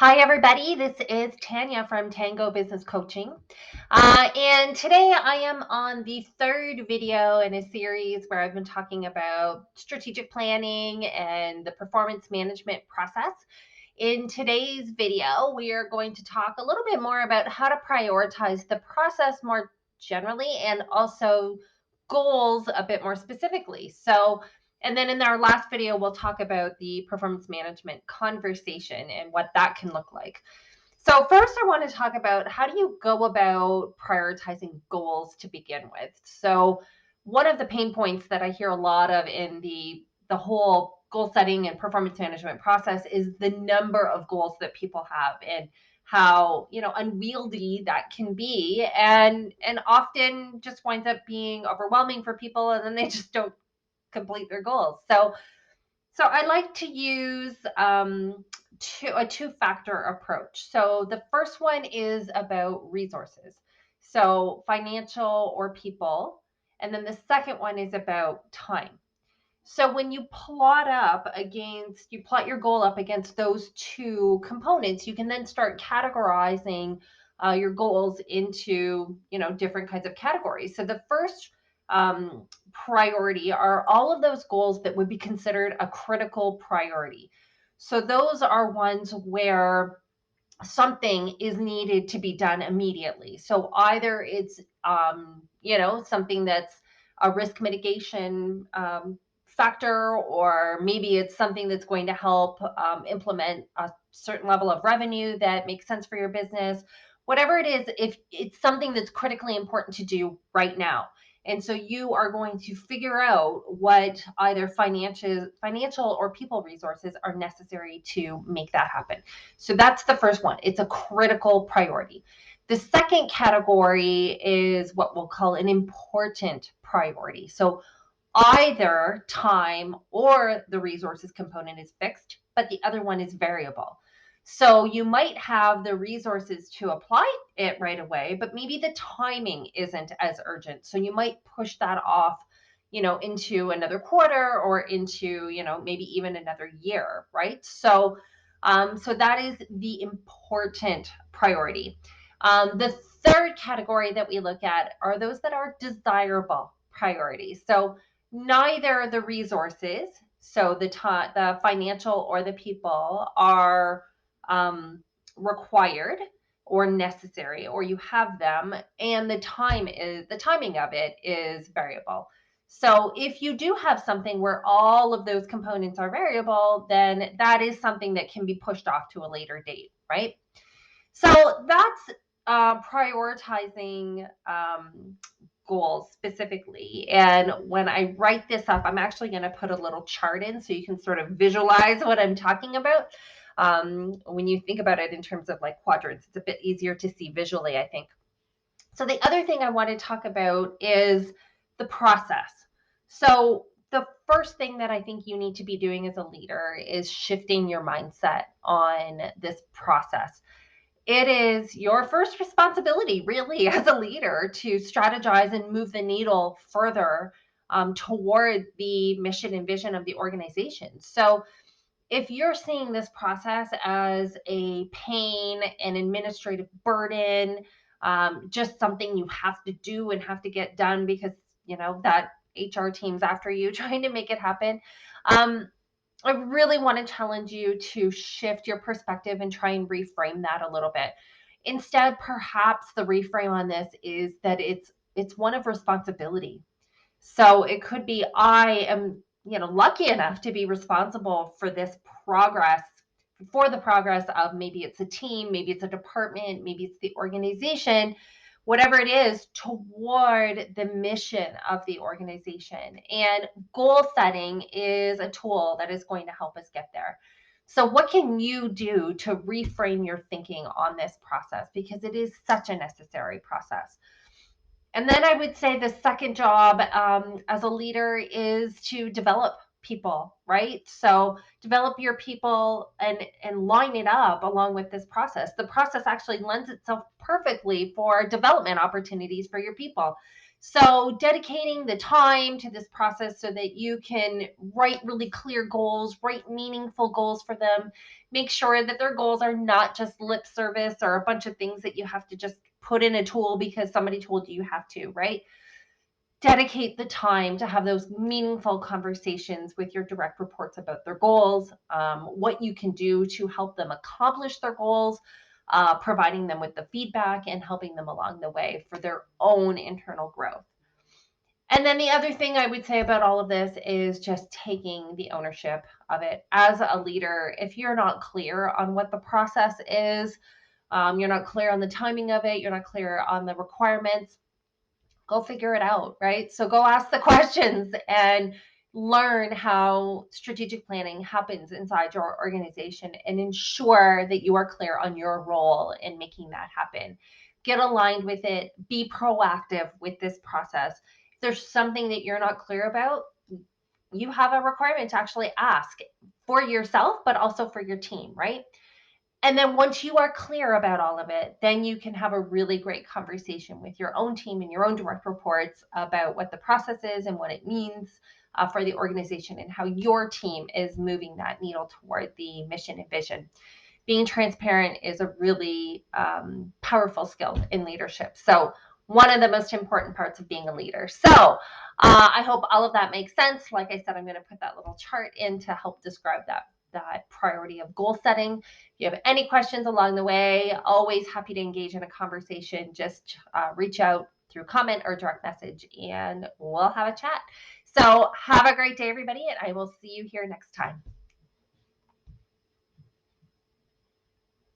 Hi, everybody. This is Tanya from Tango Business Coaching. And today I am on the third video in a series where I've been talking about strategic planning and the performance management process. In today's video, we are going to talk a little bit more about how to prioritize the process more generally and also goals a bit more specifically. And then in our last video, we'll talk about the performance management conversation and what that can look like. So first, I want to talk about how do you go about prioritizing goals to begin with. So one of the pain points that I hear a lot of in the whole goal setting and performance management process is the number of goals that people have and how unwieldy that can be and often just winds up being overwhelming for people and then they just don't complete their goals. So I like to use a two-factor approach. So the first one is about resources, so financial or people, and then the second one is about time. So when you plot your goal up against those two components, you can then start categorizing your goals into, different kinds of categories. So the first priority are all of those goals that would be considered a critical priority. So those are ones where something is needed to be done immediately. So either it's something that's a risk mitigation factor, or maybe it's something that's going to help implement a certain level of revenue that makes sense for your business. Whatever it is, if it's something that's critically important to do right now. And so you are going to figure out what either financial or people resources are necessary to make that happen. So that's the first one. It's a critical priority. The second category is what we'll call an important priority. So either time or the resources component is fixed, but the other one is variable. So you might have the resources to apply it right away, but maybe the timing isn't as urgent. So you might push that off, into another quarter or into, maybe even another year, right? So that is the important priority. The third category that we look at are those that are desirable priorities. So neither the resources, so the financial or the people, are required or necessary, or you have them, and the timing of it is variable. So if you do have something where all of those components are variable, then that is something that can be pushed off to a later date, right? So that's prioritizing goals specifically. And when I write this up, I'm actually going to put a little chart in so you can sort of visualize what I'm talking about. When you think about it in terms of like quadrants, it's a bit easier to see visually, I think. So the other thing I want to talk about is the process. So the first thing that I think you need to be doing as a leader is shifting your mindset on this process. It is your first responsibility, really, as a leader, to strategize and move the needle further toward the mission and vision of the organization. So if you're seeing this process as a pain, an administrative burden, just something you have to do and have to get done because that HR team's after you trying to make it happen, I really want to challenge you to shift your perspective and try and reframe that a little bit. Instead, perhaps the reframe on this is that it's one of responsibility. So it could be I am, lucky enough to be responsible for this progress, for the progress of maybe it's a team, maybe it's a department, maybe it's the organization, whatever it is, toward the mission of the organization. And goal setting is a tool that is going to help us get there. So what can you do to reframe your thinking on this process? Because it is such a necessary process. And then I would say the second job as a leader is to develop people, right? So develop your people and line it up along with this process. The process actually lends itself perfectly for development opportunities for your people. So dedicating the time to this process so that you can write really clear goals, write meaningful goals for them, make sure that their goals are not just lip service or a bunch of things that you have to just put in a tool because somebody told you have to, right? Dedicate the time to have those meaningful conversations with your direct reports about their goals, what you can do to help them accomplish their goals, providing them with the feedback and helping them along the way for their own internal growth. And then the other thing I would say about all of this is just taking the ownership of it. As a leader, if you're not clear on what the process is, you're not clear on the timing of it, you're not clear on the requirements, go figure it out, right? So go ask the questions and learn how strategic planning happens inside your organization and ensure that you are clear on your role in making that happen. Get aligned with it, be proactive with this process. If there's something that you're not clear about, you have a requirement to actually ask for yourself, but also for your team, right? And then once you are clear about all of it, then you can have a really great conversation with your own team and your own direct reports about what the process is and what it means for the organization and how your team is moving that needle toward the mission and vision. Being transparent is a really powerful skill in leadership. So one of the most important parts of being a leader. So I hope all of that makes sense. Like I said, I'm going to put that little chart in to help describe that priority of goal setting. If you have any questions along the way, always happy to engage in a conversation. Just reach out through comment or direct message and we'll have a chat. So have a great day, everybody, and I will see you here next time.